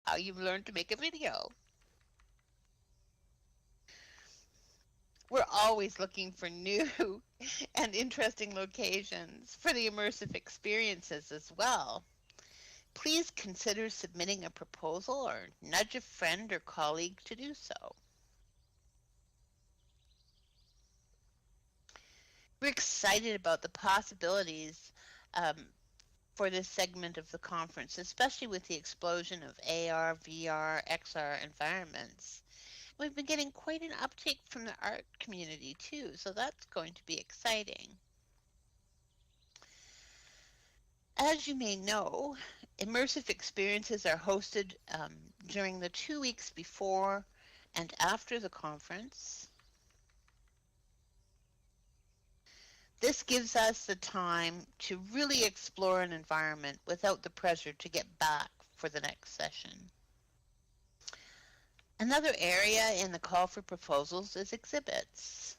how you learn to make a video. We're always looking for new and interesting locations for the immersive experiences as well. Please consider submitting a proposal or nudge a friend or colleague to do so. We're excited about the possibilities for this segment of the conference, especially with the explosion of AR, VR, XR environments. We've been getting quite an uptake from the art community too, so that's going to be exciting. As you may know, immersive experiences are hosted during the 2 weeks before and after the conference. This gives us the time to really explore an environment without the pressure to get back for the next session. Another area in the call for proposals is exhibits.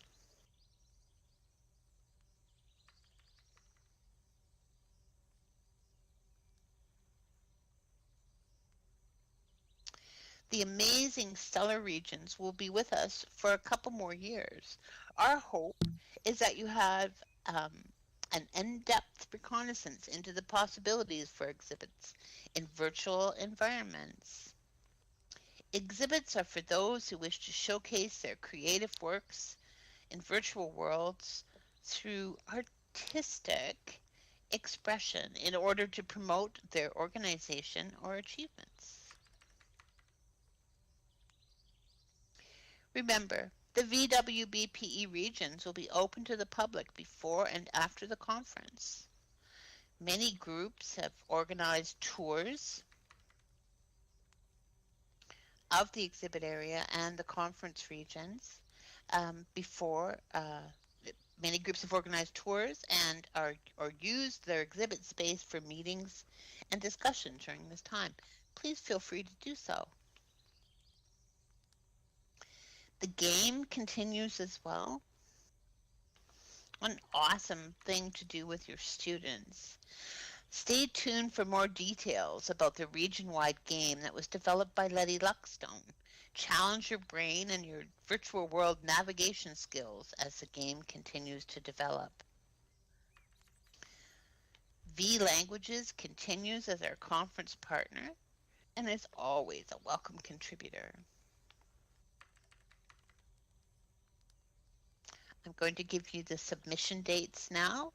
The amazing stellar regions will be with us for a couple more years. Our hope is that you have an in-depth reconnaissance into the possibilities for exhibits in virtual environments. Exhibits are for those who wish to showcase their creative works in virtual worlds through artistic expression in order to promote their organization or achievements. Remember, the VWBPE regions will be open to the public before and after the conference. Many groups have organized tours of the exhibit area and the conference regions many groups have organized tours and or used their exhibit space for meetings and discussion during this time. Please feel free to do so. The game continues as well. An awesome thing to do with your students. Stay tuned for more details about the region-wide game that was developed by Letty Luckstone. Challenge your brain and your virtual world navigation skills as the game continues to develop. V Languages continues as our conference partner and is always a welcome contributor. I'm going to give you the submission dates now.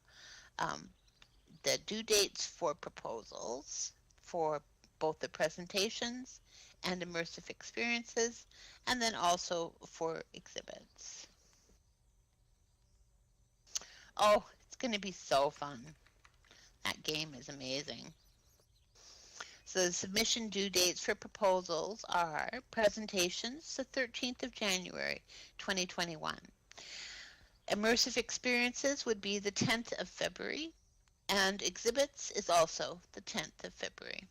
The due dates for proposals for both the presentations and immersive experiences, and then also for exhibits. Oh, it's going to be so fun. That game is amazing. So the submission due dates for proposals are presentations the 13th of January 2021. Immersive experiences would be the 10th of February, and exhibits is also the 10th of February.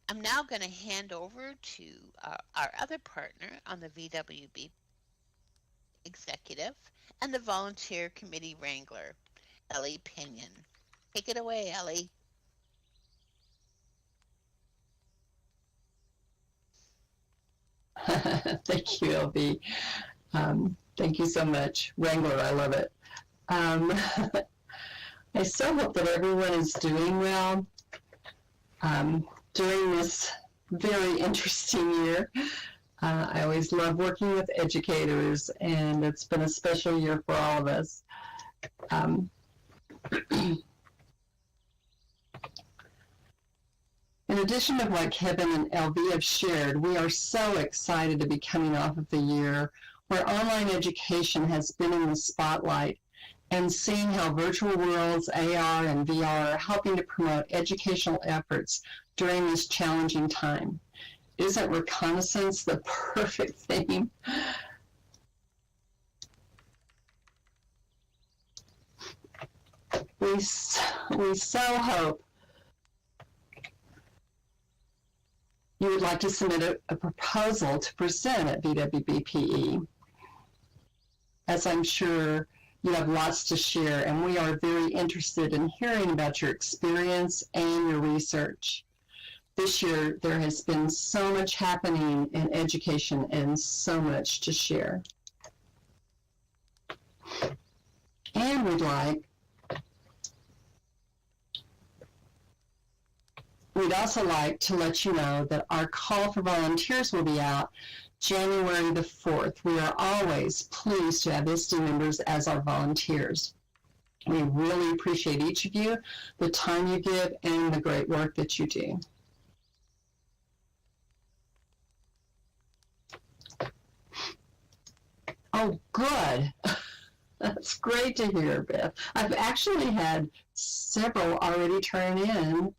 I'm now going to hand over to our other partner on the VWB executive and the volunteer committee wrangler, Elli Pinion. Take it away, Elli. Thank you, LB. Thank you so much. Wrangler, I love it. I so hope that everyone is doing well during this very interesting year. I always love working with educators, and it's been a special year for all of us. In addition to what Kevin and LB have shared, we are so excited to be coming off of the year where online education has been in the spotlight, and seeing how virtual worlds, AR, and VR are helping to promote educational efforts during this challenging time. Isn't Reconnaissance the perfect theme? We so hope you would like to submit a proposal to present at VWBPE. As I'm sure you have lots to share, and we are very interested in hearing about your experience and your research. This year, there has been so much happening in education and so much to share. And we'd also like to let you know that our call for volunteers will be out January the 4th. We are always pleased to have ISTE members as our volunteers. We really appreciate each of you, the time you give, and the great work that you do. Oh, good. That's great to hear, Beth. I've actually had several already turn in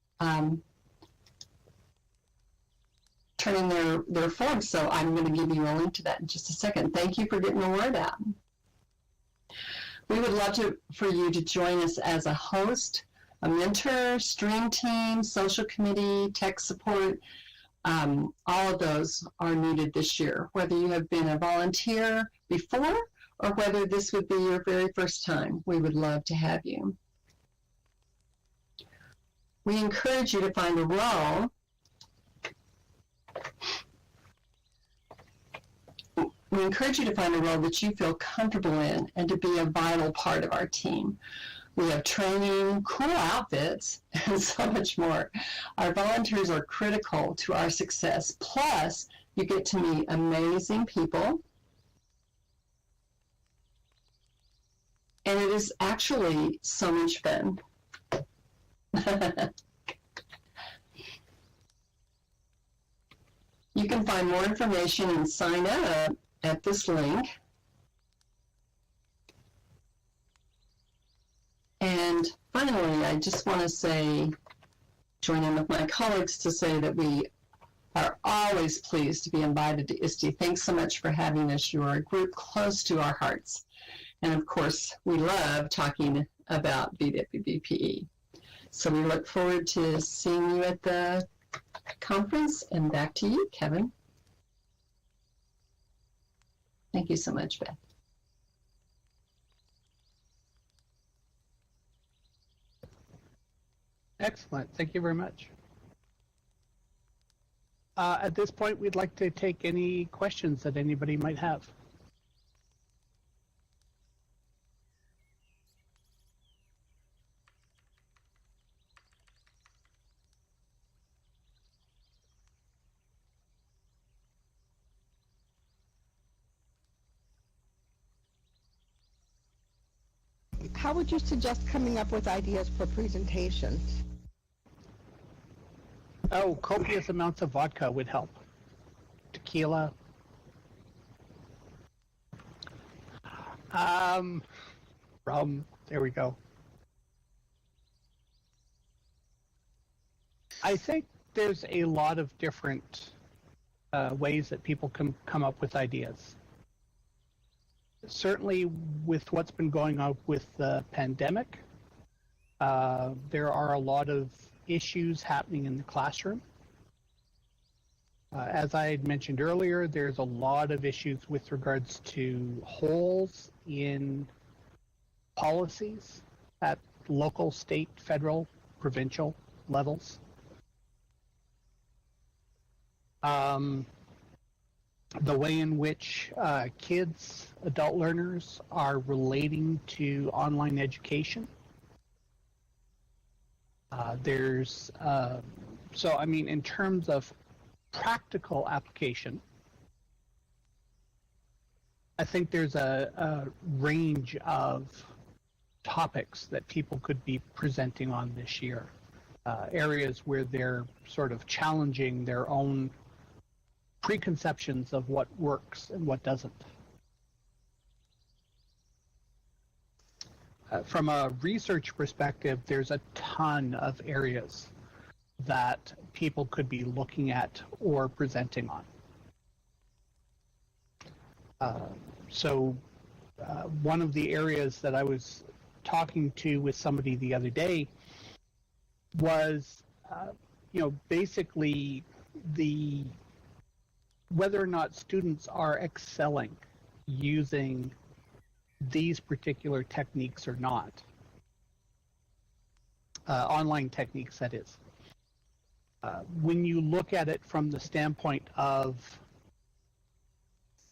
their forms, so I'm going to give you a link to that in just a second. Thank you for getting the word out. We would love for you to join us as a host, a mentor, stream team, social committee, tech support. All of those are needed this year, whether you have been a volunteer before or whether this would be your very first time. We would love to have you. We encourage you to find a role. We encourage you to find a role that you feel comfortable in and to be a vital part of our team. We have training, cool outfits, and so much more. Our volunteers are critical to our success. Plus, you get to meet amazing people. And it is actually so much fun. You can find more information and sign up at this link. And finally, I just want to join in with my colleagues to say that we are always pleased to be invited to ISTE. Thanks so much for having us. You are a group close to our hearts. And of course, we love talking about VWBPE. So we look forward to seeing you at the conference, and back to you, Kevin. Thank you so much, Beth. Excellent. Thank you very much. At this point, we'd like to take any questions that anybody might have. How would you suggest coming up with ideas for presentations? Oh, copious amounts of vodka would help. Tequila. Rum. There we go. I think there's a lot of different ways that people can come up with ideas. Certainly with what's been going on with the pandemic, there are a lot of issues happening in the classroom. As I had mentioned earlier, there's a lot of issues with regards to holes in policies at local, state, federal, provincial levels. The way in which kids, adult learners, are relating to online education. So I mean, in terms of practical application, I think there's a range of topics that people could be presenting on this year. Areas where they're sort of challenging their own preconceptions of what works and what doesn't. From a research perspective, there's a ton of areas that people could be looking at or presenting on. One of the areas that I was talking to with somebody the other day was, basically whether or not students are excelling using these particular techniques or not. Online techniques, that is. when you look at it from the standpoint of,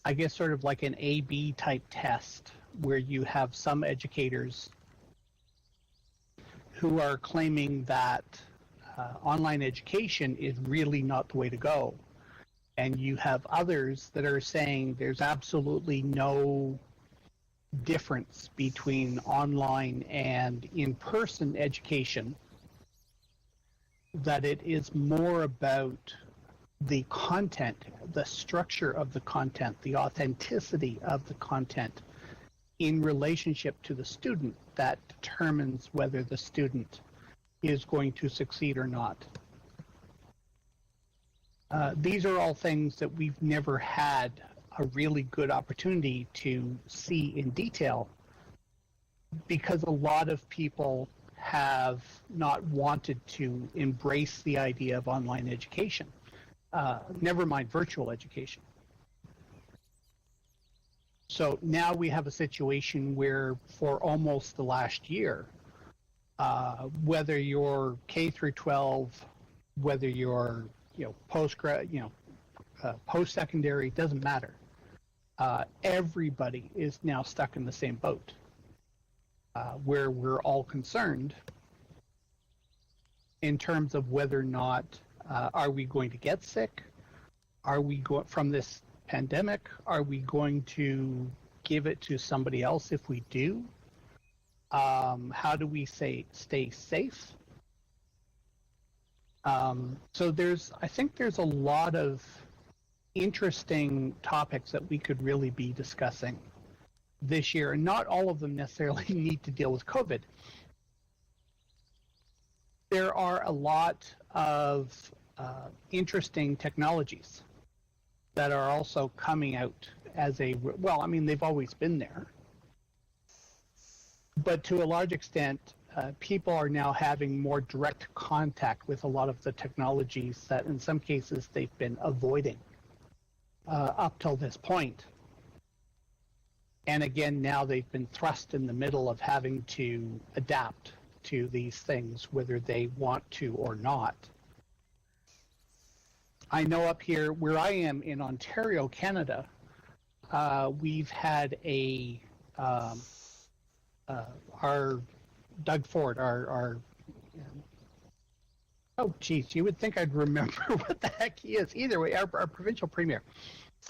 I guess, sort of like an A/B type test, where you have some educators who are claiming that online education is really not the way to go, and you have others that are saying there's absolutely no difference between online and in-person education, that it is more about the content, the structure of the content, the authenticity of the content in relationship to the student that determines whether the student is going to succeed or not. These are all things that we've never had a really good opportunity to see in detail, because a lot of people have not wanted to embrace the idea of online education, never mind virtual education. So now we have a situation where for almost the last year, whether you're K through 12, whether you're post-secondary, doesn't matter. Everybody is now stuck in the same boat, where we're all concerned in terms of whether or not are we going to get sick? Are we going from this pandemic? Are we going to give it to somebody else if we do? How do we stay safe? So I think there's a lot of interesting topics that we could really be discussing this year, and not all of them necessarily need to deal with COVID. There are a lot of interesting technologies that are also coming out as they've always been there. But to a large extent, people are now having more direct contact with a lot of the technologies that in some cases they've been avoiding up till this point. And again, now they've been thrust in the middle of having to adapt to these things, whether they want to or not. I know up here where I am in Ontario, Canada, we've had our Doug Ford, oh geez, you would think I'd remember what the heck he is. Either way, our provincial premier.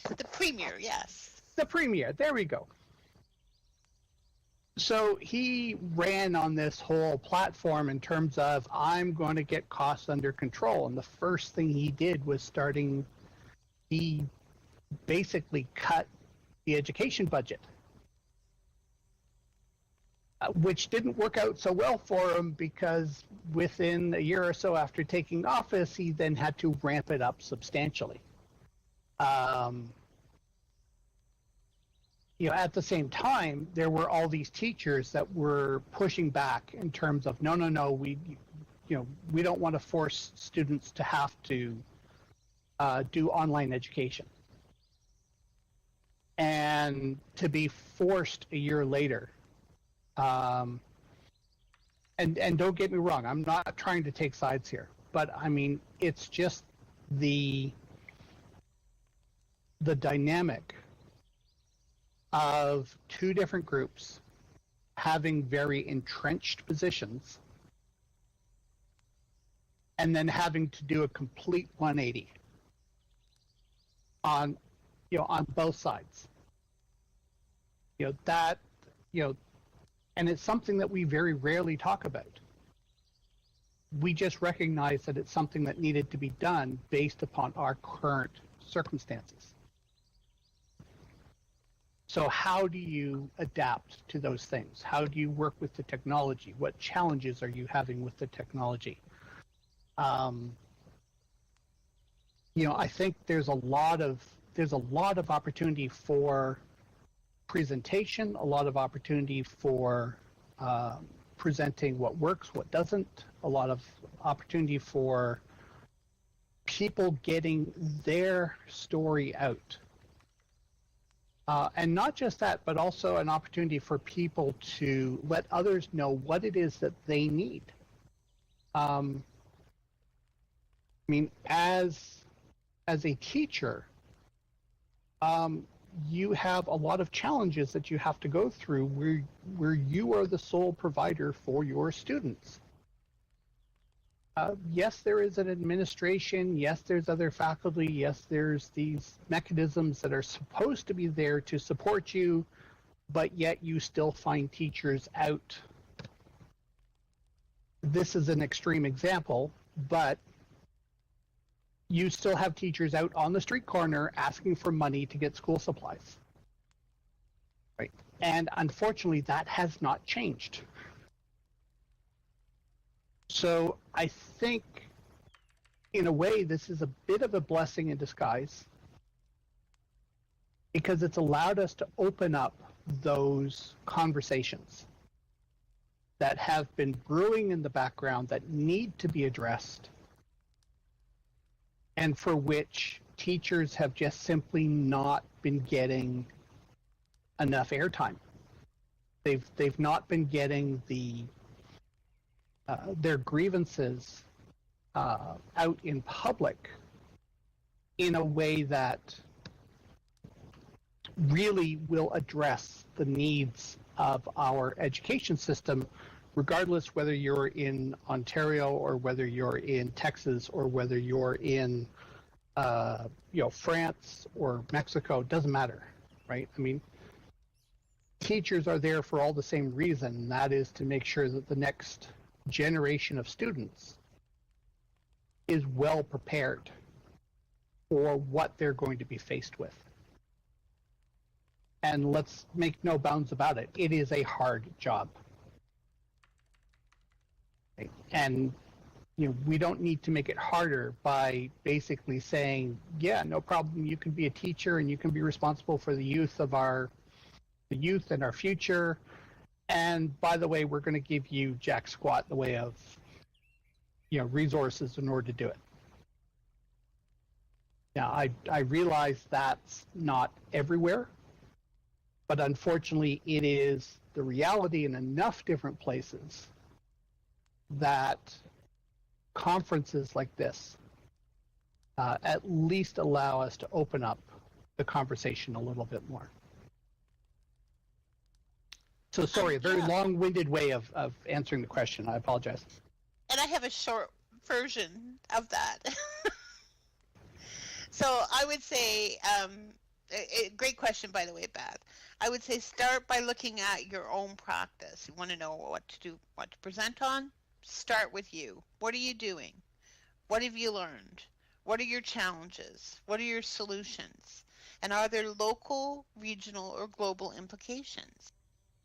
The premier, yes. The premier, there we go. So he ran on this whole platform in terms of, I'm going to get costs under control. And the first thing he did was he basically cut the education budget, which didn't work out so well for him, because within a year or so after taking office, he then had to ramp it up substantially. At the same time, there were all these teachers that were pushing back in terms of, no, we don't want to force students to have to do online education. And to be forced a year later, and don't get me wrong, I'm not trying to take sides here, but I mean, it's just the dynamic of two different groups having very entrenched positions and then having to do a complete 180 on both sides. And it's something that we very rarely talk about. We just recognize that it's something that needed to be done based upon our current circumstances. So how do you adapt to those things? How do you work with the technology? What challenges are you having with the technology? I think there's a lot of opportunity for presentation, a lot of opportunity for presenting what works, what doesn't, a lot of opportunity for people getting their story out. And not just that, but also an opportunity for people to let others know what it is that they need. I mean, as a teacher, you have a lot of challenges that you have to go through where you are the sole provider for your students. Yes, there is an administration. Yes, there's other faculty. Yes, there's these mechanisms that are supposed to be there to support you, but yet you still find teachers out. This is an extreme example, but you still have teachers out on the street corner asking for money to get school supplies. Right? And unfortunately, that has not changed. So I think, in a way, this is a bit of a blessing in disguise because it's allowed us to open up those conversations that have been brewing in the background that need to be addressed and for which teachers have just simply not been getting enough airtime. They've not been getting their grievances out in public in a way that really will address the needs of our education system, regardless whether you're in Ontario or whether you're in Texas or whether you're in France or Mexico. Doesn't matter, right? I mean, teachers are there for all the same reason, and that is to make sure that the next generation of students is well prepared for what they're going to be faced with. And let's make no bounds about it, it is a hard job. And we don't need to make it harder by basically saying, yeah, no problem, you can be a teacher and you can be responsible for the youth and our future. And by the way, we're going to give you jack squat in the way of resources in order to do it. Now, I realize that's not everywhere, but unfortunately it is the reality in enough different places that conferences like this at least allow us to open up the conversation a little bit more. So sorry, a very long-winded way of answering the question. I apologize. And I have a short version of that. So I would say, great question, by the way, Beth. I would say start by looking at your own practice. You want to know what to do, what to present on? Start with you. What are you doing? What have you learned? What are your challenges? What are your solutions? And are there local, regional, or global implications?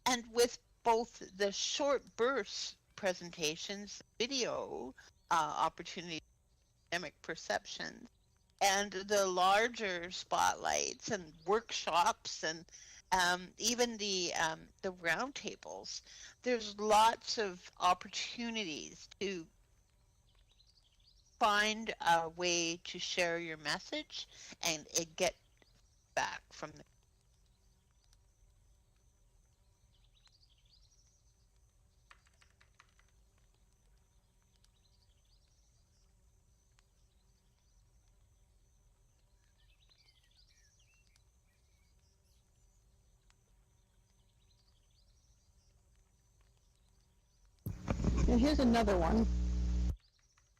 And with both the short burst presentations, video opportunities, dynamic perceptions, and the larger spotlights and workshops and even the roundtables, there's lots of opportunities to find a way to share your message and get back from the And here's another one.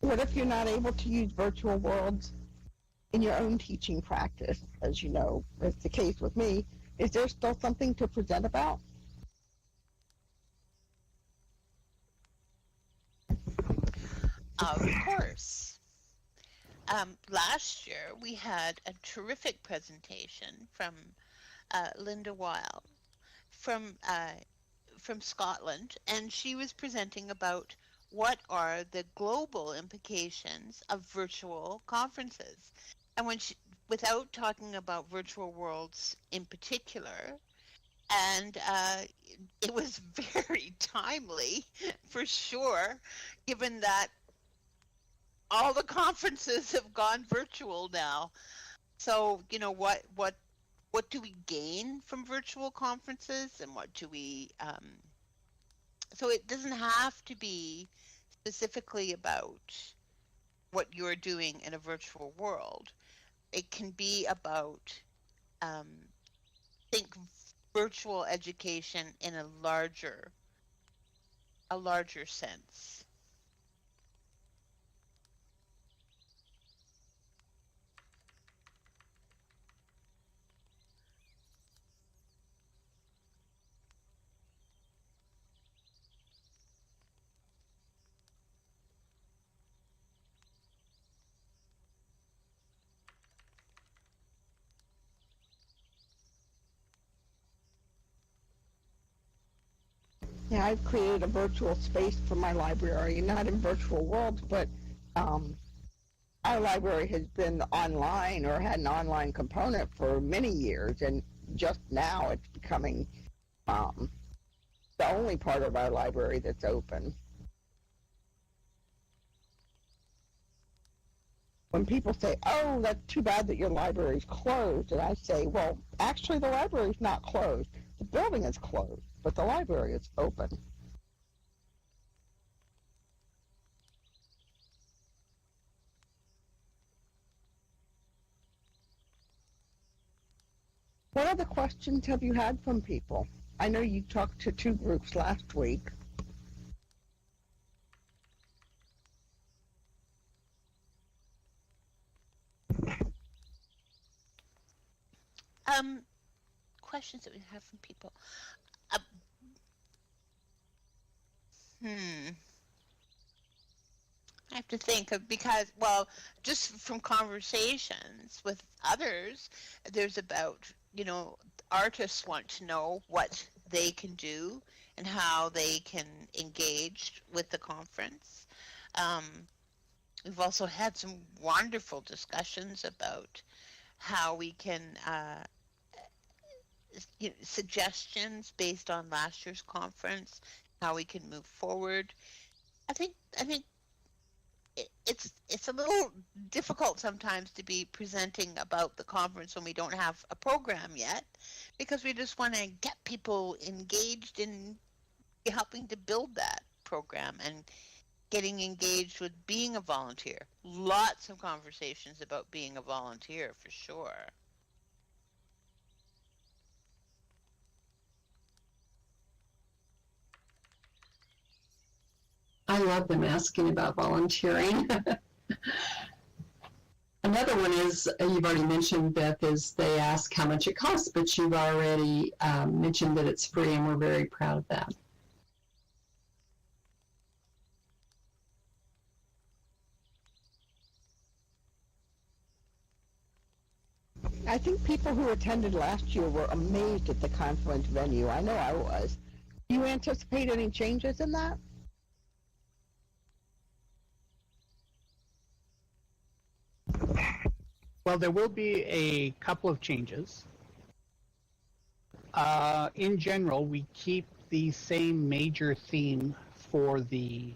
What if you're not able to use virtual worlds in your own teaching practice? As you know, is the case with me. Is there still something to present about? Of course. Last year we had a terrific presentation from Linda Weil from Scotland, and she was presenting about what are the global implications of virtual conferences. And without talking about virtual worlds in particular, and it was very timely for sure, given that all the conferences have gone virtual now. So, what do we gain from virtual conferences, and what do we so it doesn't have to be specifically about what you're doing in a virtual world. It can be about, um, think virtual education in a larger sense. Yeah, I've created a virtual space for my library, not in virtual worlds, but um, our library has been online or had an online component for many years, and just now it's becoming the only part of our library that's open. When people say, "Oh, that's too bad that your library's closed," and I say, "Well, actually, the library's not closed. The building is closed, but the library is open." What other questions have you had from people? I know you talked to 2 groups last week. Um, Questions that we have from people. Uh, hmm. I have to think of, because, well, just from conversations with others, there's about, artists want to know what they can do and how they can engage with the conference. Um, we've also had some wonderful discussions about how we can, suggestions based on last year's conference, how we can move forward. I think it's a little difficult sometimes to be presenting about the conference when we don't have a program yet, because we just want to get people engaged in helping to build that program and getting engaged with being a volunteer. Lots of conversations about being a volunteer for sure. I love them asking about volunteering. Another one is, you've already mentioned, Beth, is they ask how much it costs, but you've already mentioned that it's free, and we're very proud of that. I think people who attended last year were amazed at the conference venue. I know I was. Do you anticipate any changes in that? Well, there will be a couple of changes. In general, we keep the same major theme for the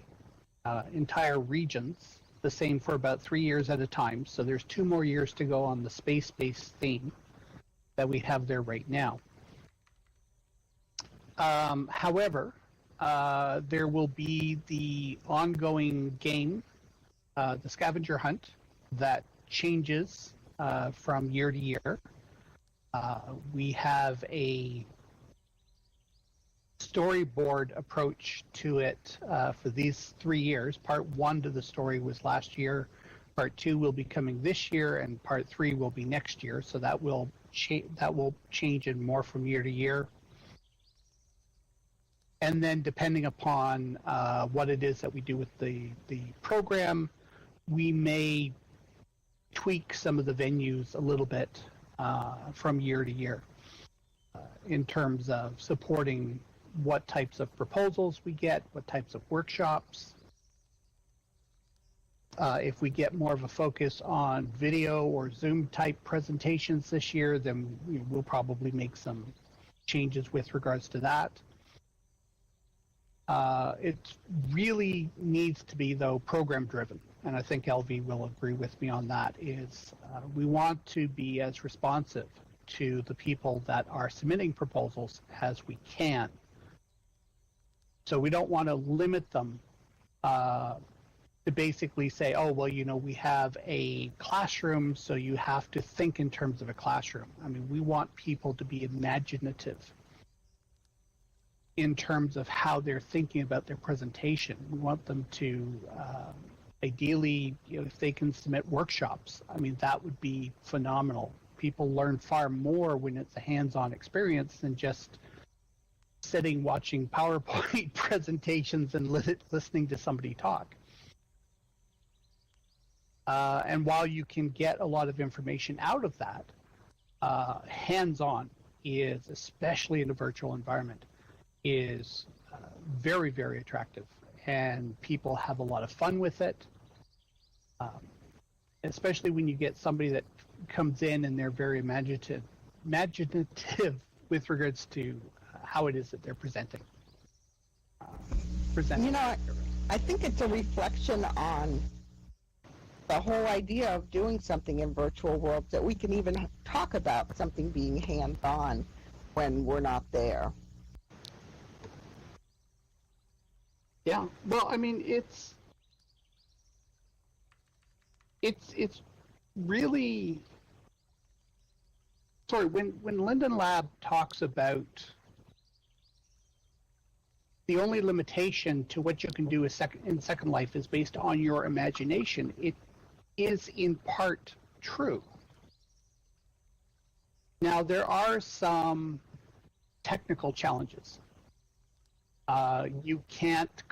entire regions, the same for about 3 years at a time. So there's 2 more years to go on the space-based theme that we have there right now. However, there will be the ongoing game, the scavenger hunt, that changes from year to year. We have a storyboard approach to it for these 3 years. Part 1 to the story was last year. Part 2 will be coming this year, and Part 3 will be next year. So that will change and more from year to year. And then, depending upon what it is that we do with the program, we may tweak some of the venues a little bit from year to year in terms of supporting what types of proposals we get, what types of workshops. If we get more of a focus on video or Zoom type presentations this year, then we'll probably make some changes with regards to that. It really needs to be, though, program driven, and I think LV will agree with me on that, is we want to be as responsive to the people that are submitting proposals as we can. So we don't want to limit them to basically say, oh, well, we have a classroom, so you have to think in terms of a classroom. I mean, we want people to be imaginative in terms of how they're thinking about their presentation. We want them to, ideally, if they can submit workshops, I mean, that would be phenomenal. People learn far more when it's a hands-on experience than just sitting watching PowerPoint presentations and listening to somebody talk. And while you can get a lot of information out of that, hands-on is, especially in a virtual environment, is very, very attractive. And people have a lot of fun with it, especially when you get somebody that comes in and they're very imaginative with regards to how it is that they're presenting. I think it's a reflection on the whole idea of doing something in virtual worlds, that we can even talk about something being hands-on when we're not there. Yeah, well, I mean, it's really, sorry, when Linden Lab talks about the only limitation to what you can do in Second Life is based on your imagination, it is in part true. Now, there are some technical challenges. You can't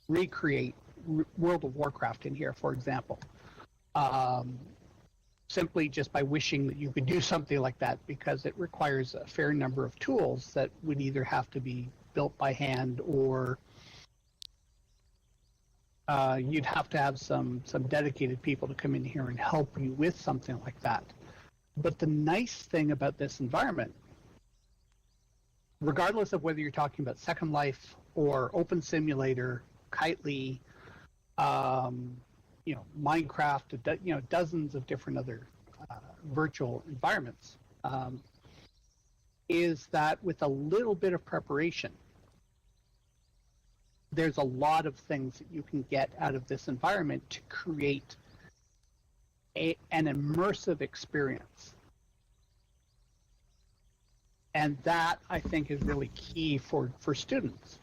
recreate World of Warcraft in here, for example, simply just by wishing that you could do something like that, because it requires a fair number of tools that would either have to be built by hand, or you'd have to have some dedicated people to come in here and help you with something like that. But the nice thing about this environment, regardless of whether you're talking about Second Life or Open Simulator, Kitely, Minecraft, dozens of different other virtual environments, is that with a little bit of preparation, there's a lot of things that you can get out of this environment to create an immersive experience. And that, I think, is really key for students.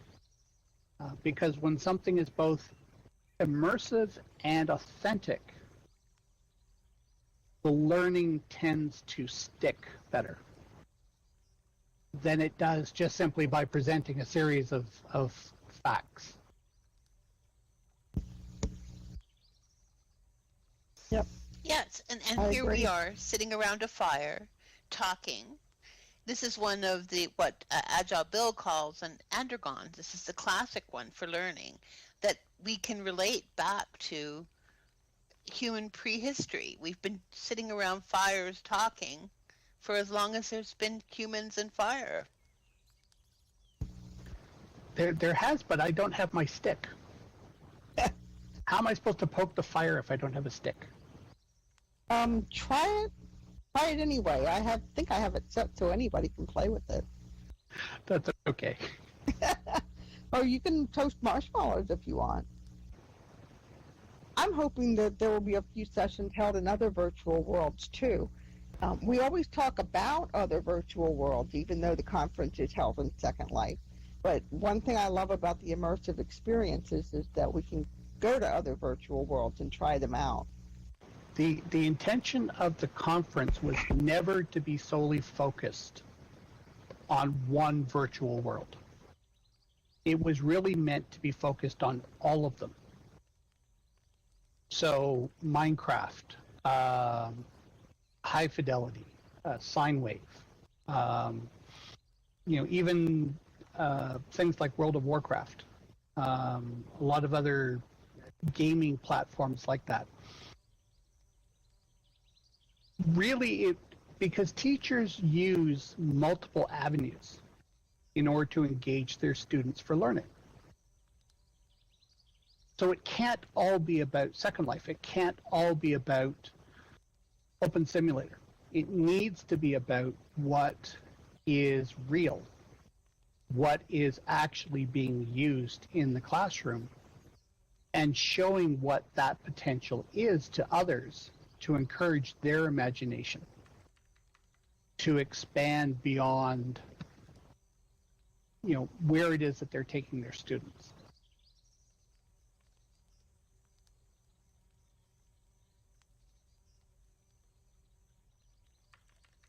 Because when something is both immersive and authentic, the learning tends to stick better than it does just simply by presenting a series of facts. Yep. Yes, and I here agree. we are sitting around a fire talking. This is one of the what Agile Bill calls an androgon. This is the classic one for learning that we can relate back to human prehistory. We've been sitting around fires talking for as long as there's been humans and fire. There has, but I don't have my stick. How am I supposed to poke the fire if I don't have a stick? Try it anyway. I think I have it set so anybody can play with it. That's okay. Or you can toast marshmallows if you want. I'm hoping that there will be a few sessions held in other virtual worlds too. We always talk about other virtual worlds, even though the conference is held in Second Life. But one thing I love about the immersive experiences is that we can go to other virtual worlds and try them out. The intention of the conference was never to be solely focused on one virtual world. It was really meant to be focused on all of them. So Minecraft, high fidelity, sine wave, even things like World of Warcraft, a lot of other gaming platforms like that. Really, because teachers use multiple avenues in order to engage their students for learning. So it can't all be about Second Life. It can't all be about Open Simulator. It needs to be about what is real, what is actually being used in the classroom, and showing what that potential is to others to encourage their imagination to expand beyond, where it is that they're taking their students.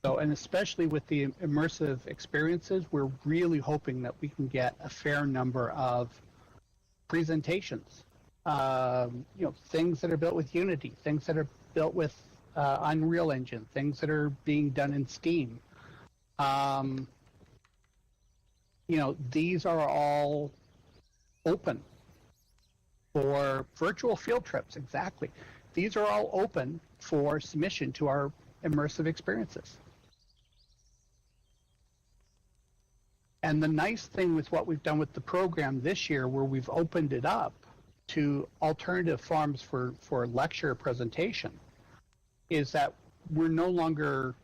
So, and especially with the immersive experiences, we're really hoping that we can get a fair number of presentations. Things that are built with Unity, things that are built with Unreal Engine, things that are being done in Steam. These are all open for virtual field trips. Exactly. These are all open for submission to our immersive experiences. And the nice thing with what we've done with the program this year, where we've opened it up to alternative forms for lecture presentation, is that we're no longer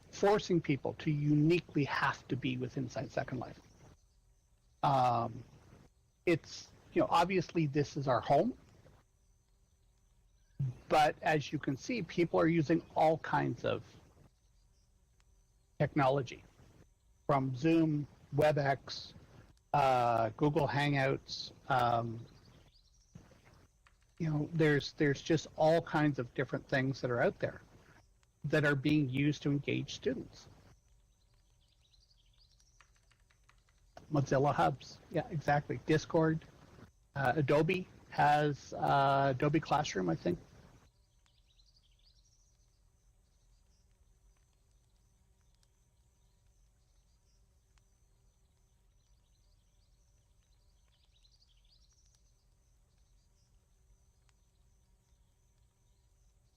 forcing people to uniquely have to be with Inside Second Life. It's, obviously this is our home, but as you can see, people are using all kinds of technology, from Zoom, WebEx, Google Hangouts. There's just all kinds of different things that are out there that are being used to engage students. Mozilla Hubs, yeah, exactly. Discord, Adobe has Adobe Classroom, I think.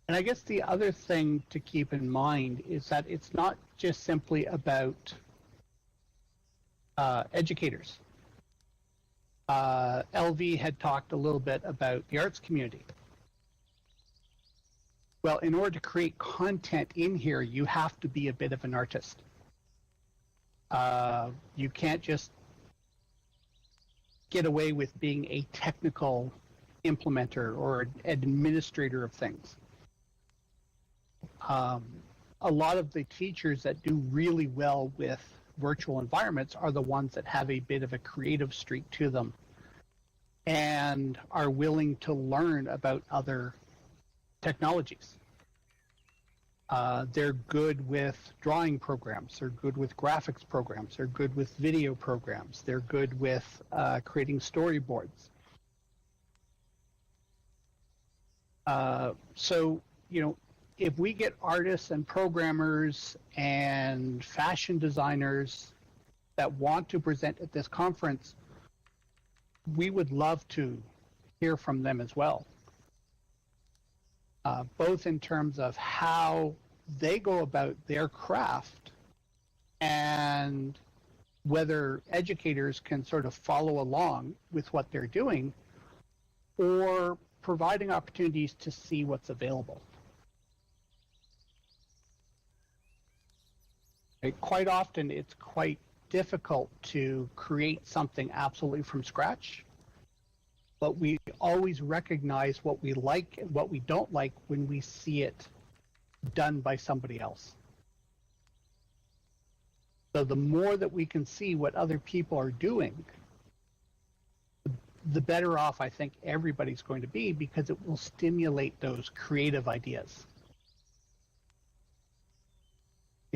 And I guess the other thing to keep in mind is that it's not just simply about educators. LV had talked a little bit about the arts community. Well, in order to create content in here, you have to be a bit of an artist. You can't just get away with being a technical implementer or an administrator of things. A lot of the teachers that do really well with virtual environments are the ones that have a bit of a creative streak to them and are willing to learn about other technologies. They're good with drawing programs, they're good with graphics programs, they're good with video programs, they're good with creating storyboards. So, if we get artists and programmers and fashion designers that want to present at this conference, we would love to hear from them as well. Both in terms of how they go about their craft and whether educators can sort of follow along with what they're doing, or providing opportunities to see what's available. Quite often, it's quite difficult to create something absolutely from scratch, but we always recognize what we like and what we don't like when we see it done by somebody else. So the more that we can see what other people are doing, the better off I think everybody's going to be, because it will stimulate those creative ideas.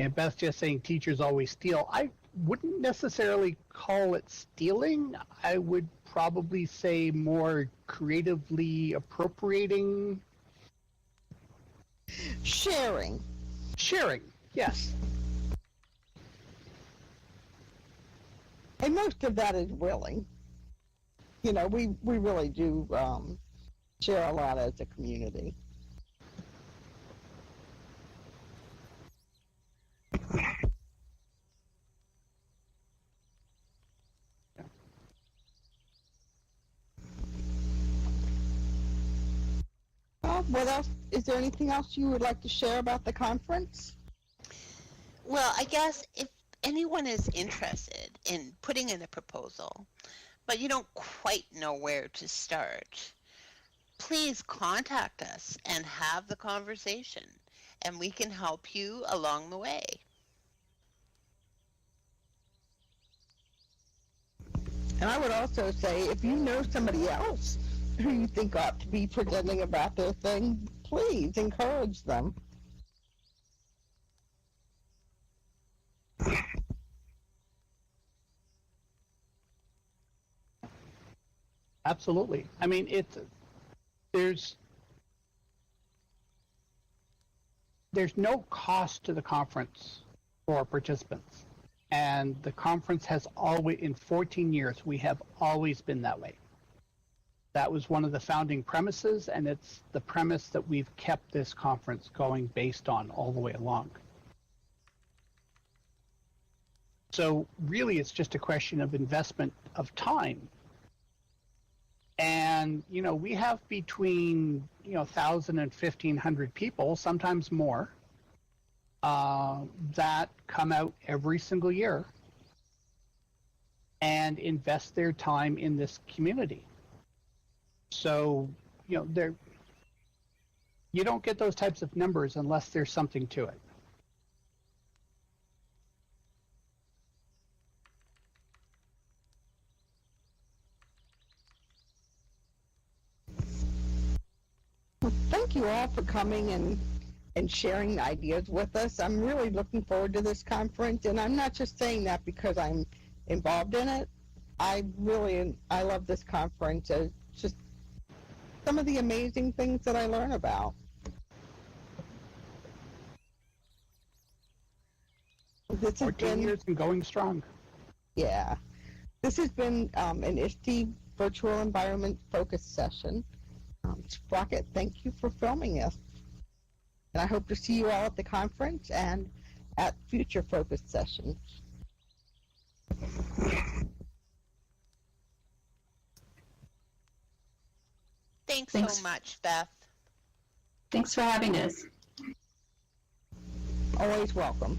And Beth's just saying teachers always steal. I wouldn't necessarily call it stealing. I would probably say more creatively appropriating. Sharing, yes. and most of that is willing. We really do share a lot as a community. What else? Is there anything else you would like to share about the conference? Well, I guess if anyone is interested in putting in a proposal, but you don't quite know where to start, please contact us and have the conversation, and we can help you along the way. And I would also say, if you know somebody else who you think ought to be presenting about their thing, please encourage them. Absolutely. I mean, there's no cost to the conference for participants. And the conference has always, in 14 years, we have always been that way. That was one of the founding premises, and it's the premise that we've kept this conference going based on all the way along. So really, it's just a question of investment of time. And, you know, we have between, 1,000 and 1,500 people, sometimes more, that come out every single year and invest their time in this community. So, you don't get those types of numbers unless there's something to it. Well, thank you all for coming and sharing ideas with us. I'm really looking forward to this conference, and I'm not just saying that because I'm involved in it. I love this conference. It's just some of the amazing things that I learn about. This has 14 years and going strong. Yeah. This has been an ISTE virtual environment focused session. Sprocket, thank you for filming us. And I hope to see you all at the conference and at future focused sessions. Thanks Thanks. so much, Beth. Thanks for having us. Always welcome.